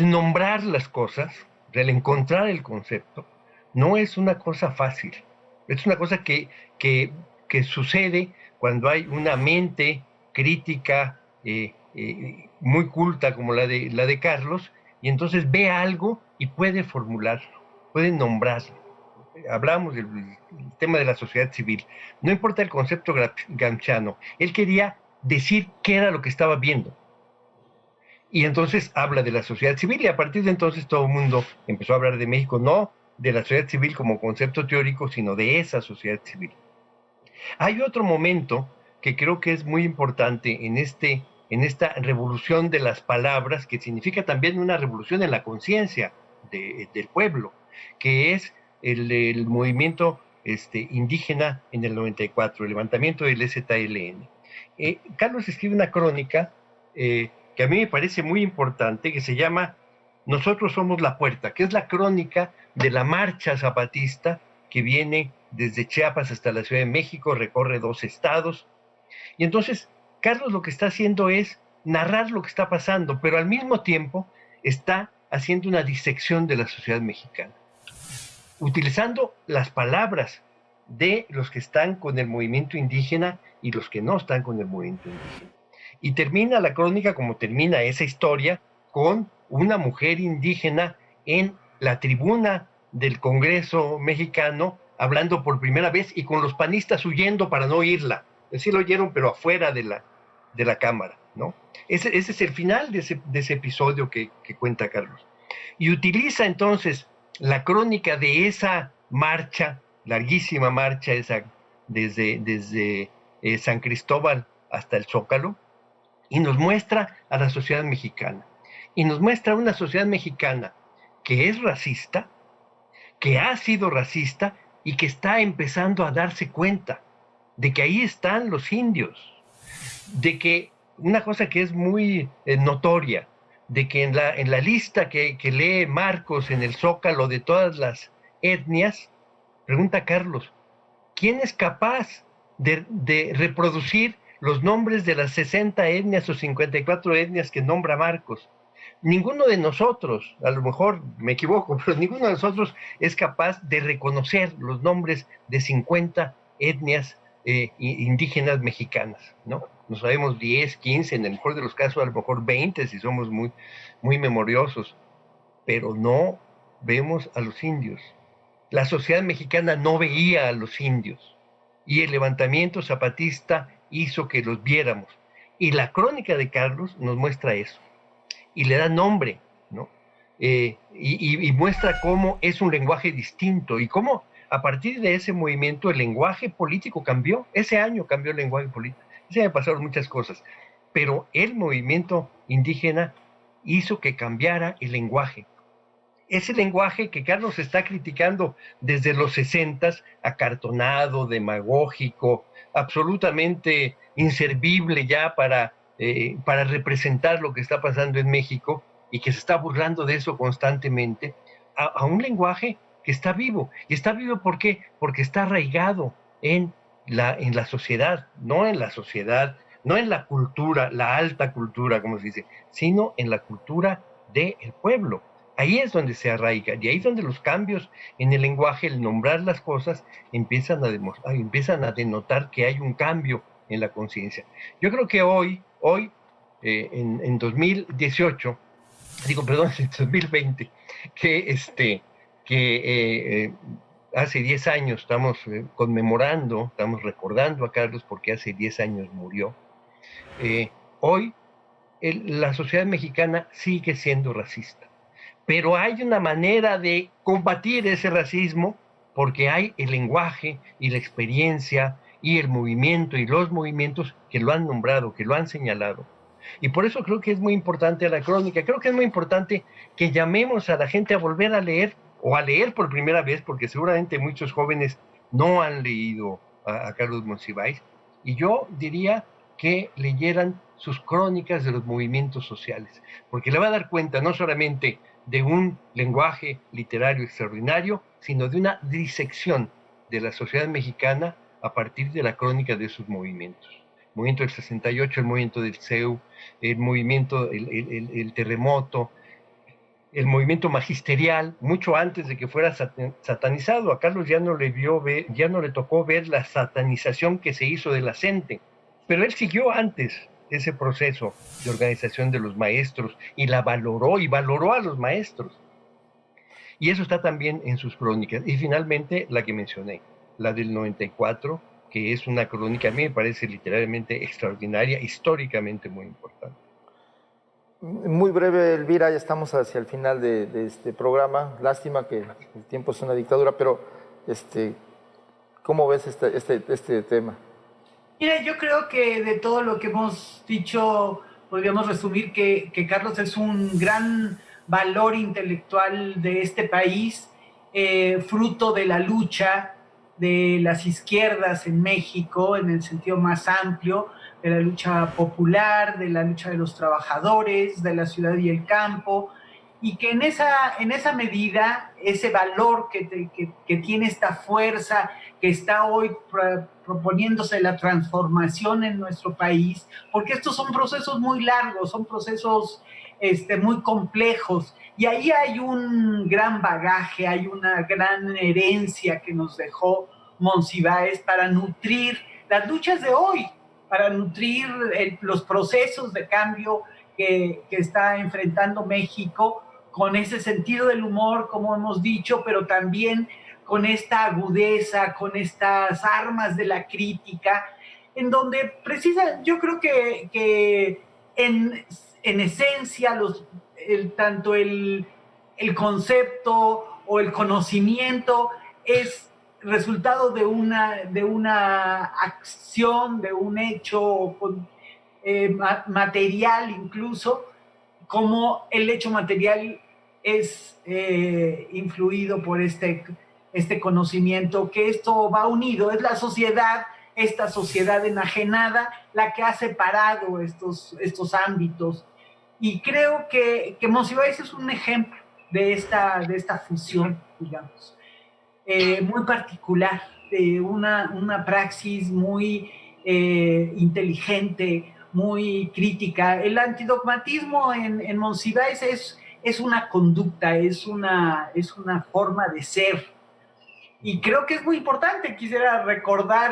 nombrar las cosas, el encontrar el concepto, no es una cosa fácil. Es una cosa que sucede cuando hay una mente crítica muy culta como la de Carlos, y entonces ve algo y puede formularlo, puede nombrarlo. Hablamos del tema de la sociedad civil. No importa el concepto gramsciano, él quería decir qué era lo que estaba viendo. Y entonces habla de la sociedad civil, y a partir de entonces todo el mundo empezó a hablar de México, no de la sociedad civil como concepto teórico, sino de esa sociedad civil. Hay otro momento que creo que es muy importante en esta revolución de las palabras, que significa también una revolución en la conciencia del pueblo, que es el movimiento indígena en el 94, el levantamiento del EZLN. Carlos escribe una crónica que a mí me parece muy importante, que se llama Nosotros somos la puerta, que es la crónica de la marcha zapatista que viene desde Chiapas hasta la Ciudad de México, recorre 2 estados. Y entonces Carlos lo que está haciendo es narrar lo que está pasando, pero al mismo tiempo está haciendo una disección de la sociedad mexicana, utilizando las palabras de los que están con el movimiento indígena y los que no están con el movimiento indígena. Y termina la crónica como termina esa historia, con una mujer indígena en la tribuna del Congreso mexicano hablando por primera vez, y con los panistas huyendo para no oírla. Es decir, lo oyeron, pero afuera de la Cámara, ¿no? Ese es el final de ese episodio que cuenta Carlos. Y utiliza entonces la crónica de esa marcha, larguísima marcha esa, desde San Cristóbal hasta el Zócalo, y nos muestra a la sociedad mexicana. Y nos muestra una sociedad mexicana que es racista, que ha sido racista y que está empezando a darse cuenta de que ahí están los indios, de que una cosa que es muy notoria, de que en la lista que lee Marcos en el Zócalo de todas las etnias, pregunta Carlos, ¿quién es capaz de reproducir los nombres de las 60 etnias o 54 etnias que nombra Marcos? Ninguno de nosotros, a lo mejor me equivoco, pero ninguno de nosotros es capaz de reconocer los nombres de 50 etnias indígenas mexicanas, ¿no? Nos sabemos 10, 15, en el mejor de los casos a lo mejor 20 si somos muy, muy memoriosos, pero no vemos a los indios. La sociedad mexicana no veía a los indios, y el levantamiento zapatista hizo que los viéramos. Y la crónica de Carlos nos muestra eso, y le da nombre, ¿no? y muestra cómo es un lenguaje distinto y cómo a partir de ese movimiento el lenguaje político cambió. Ese año cambió el lenguaje político. Ese año pasaron muchas cosas, pero el movimiento indígena hizo que cambiara el lenguaje. Ese lenguaje que Carlos está criticando desde los 60s, acartonado, demagógico, absolutamente inservible ya para representar lo que está pasando en México y que se está burlando de eso constantemente, a un lenguaje que está vivo. ¿Y está vivo por qué? Porque está arraigado en la sociedad, no en la cultura, la alta cultura, como se dice, sino en la cultura del pueblo. Ahí es donde se arraiga, y ahí es donde los cambios en el lenguaje, el nombrar las cosas, empiezan a denotar que hay un cambio en la conciencia. Yo creo que hoy en 2018, en 2020, hace 10 años estamos conmemorando, estamos recordando a Carlos porque hace 10 años murió. Hoy la sociedad mexicana sigue siendo racista, pero hay una manera de combatir ese racismo porque hay el lenguaje y la experiencia y el movimiento y los movimientos que lo han nombrado, que lo han señalado. Y por eso creo que es muy importante la crónica, creo que es muy importante que llamemos a la gente a volver a leer o a leer por primera vez, porque seguramente muchos jóvenes no han leído a Carlos Monsiváis, y yo diría que leyeran sus crónicas de los movimientos sociales, porque le va a dar cuenta no solamente de un lenguaje literario extraordinario, sino de una disección de la sociedad mexicana a partir de la crónica de sus movimientos. El movimiento del 68, el movimiento del CEU, el movimiento, el terremoto, el movimiento magisterial, mucho antes de que fuera satanizado. A Carlos ya no le tocó ver la satanización que se hizo de la gente, pero él siguió antes ese proceso de organización de los maestros y valoró a los maestros. Y eso está también en sus crónicas. Y finalmente la que mencioné, la del 94, que es una crónica, a mí me parece literalmente extraordinaria, históricamente muy importante. Muy breve, Elvira, ya estamos hacia el final de este programa. Lástima que el tiempo es una dictadura, pero ¿cómo ves este tema? Mira, yo creo que de todo lo que hemos dicho, podríamos resumir que Carlos es un gran valor intelectual de este país, fruto de la lucha de las izquierdas en México, en el sentido más amplio, de la lucha popular, de la lucha de los trabajadores, de la ciudad y el campo, y que en esa medida, ese valor que tiene esta fuerza, que está hoy proponiéndose la transformación en nuestro país, porque estos son procesos muy largos, son procesos muy complejos, y ahí hay un gran bagaje, hay una gran herencia que nos dejó Monsiváis para nutrir las luchas de hoy, para nutrir los procesos de cambio que está enfrentando México, con ese sentido del humor, como hemos dicho, pero también con esta agudeza, con estas armas de la crítica, en donde yo creo que en esencia tanto el concepto o el conocimiento es resultado de una acción, de un hecho material incluso, como el hecho material es influido por este conocimiento, que esto va unido, es la sociedad, esta sociedad enajenada, la que ha separado estos ámbitos. Y creo que Monsiváis es un ejemplo de esta fusión, digamos, muy particular, de una praxis muy inteligente, muy crítica. El antidogmatismo en Monsiváis es una conducta, es una forma de ser. Y creo que es muy importante, quisiera recordar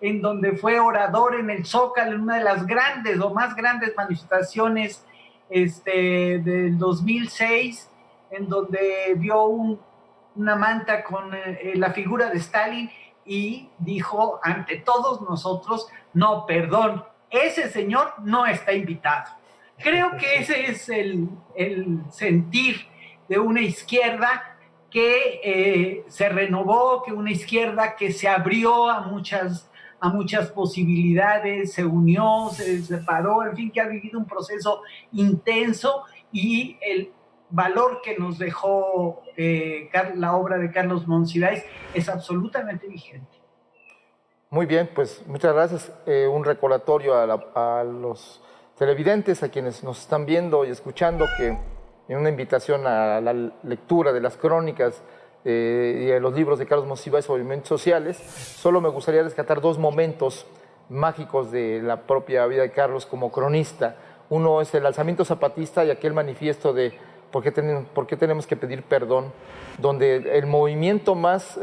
en donde fue orador en el Zócalo, en una de las grandes o más grandes manifestaciones del 2006, en donde vio una manta con la figura de Stalin y dijo ante todos nosotros, no, perdón, ese señor no está invitado. Creo que ese es el sentir de una izquierda que se renovó, que una izquierda que se abrió a muchas posibilidades, se unió, se separó, en fin, que ha vivido un proceso intenso, y el valor que nos dejó la obra de Carlos Monsiváis es absolutamente vigente. Muy bien, pues muchas gracias. Un recordatorio a los televidentes, a quienes nos están viendo y escuchando, que en una invitación a la lectura de las crónicas y de los libros de Carlos Monsiváis sobre movimientos sociales. Solo me gustaría rescatar dos momentos mágicos de la propia vida de Carlos como cronista. Uno es el alzamiento zapatista y aquel manifiesto de por qué tenemos que pedir perdón, donde el movimiento más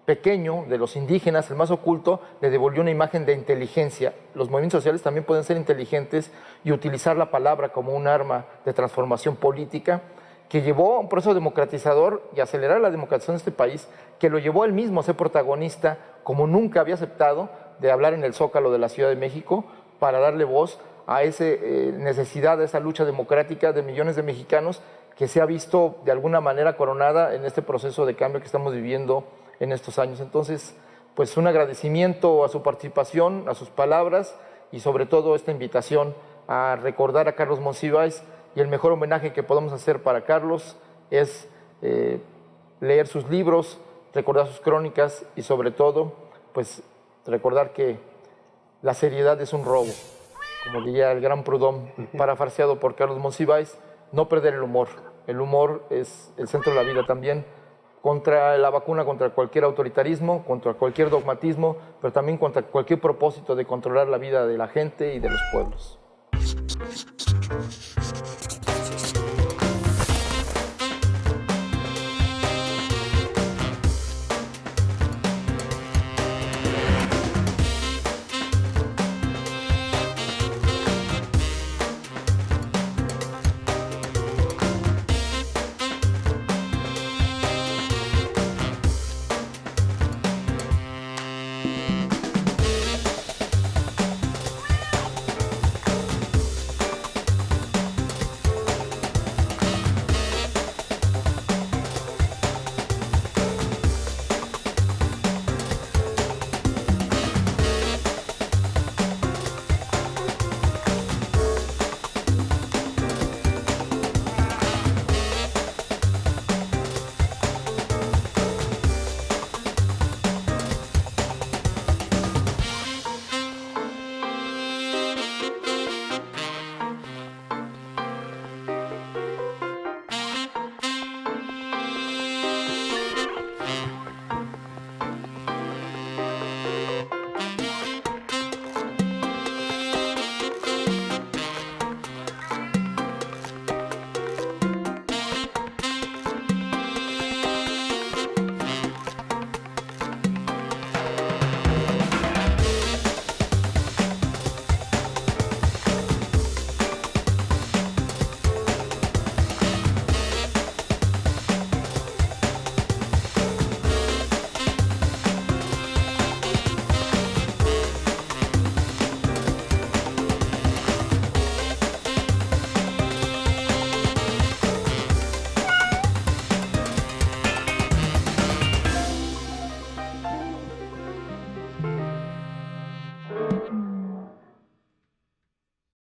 pequeño de los indígenas, el más oculto, le devolvió una imagen de inteligencia. Los movimientos sociales también pueden ser inteligentes y utilizar la palabra como un arma de transformación política, que llevó a un proceso democratizador y acelerar la democratización de este país, que lo llevó él mismo a ser protagonista, como nunca había aceptado, de hablar en el Zócalo de la Ciudad de México para darle voz a esa necesidad, a esa lucha democrática de millones de mexicanos que se ha visto de alguna manera coronada en este proceso de cambio que estamos viviendo en estos años. Entonces, pues un agradecimiento a su participación, a sus palabras y sobre todo esta invitación a recordar a Carlos Monsiváis, y el mejor homenaje que podemos hacer para Carlos es leer sus libros, recordar sus crónicas y sobre todo, pues recordar que la seriedad es un robo, como diría el gran Proudhon, parafraseado por Carlos Monsiváis. No perder el humor. El humor es el centro de la vida también, contra la vacuna, contra cualquier autoritarismo, contra cualquier dogmatismo, pero también contra cualquier propósito de controlar la vida de la gente y de los pueblos.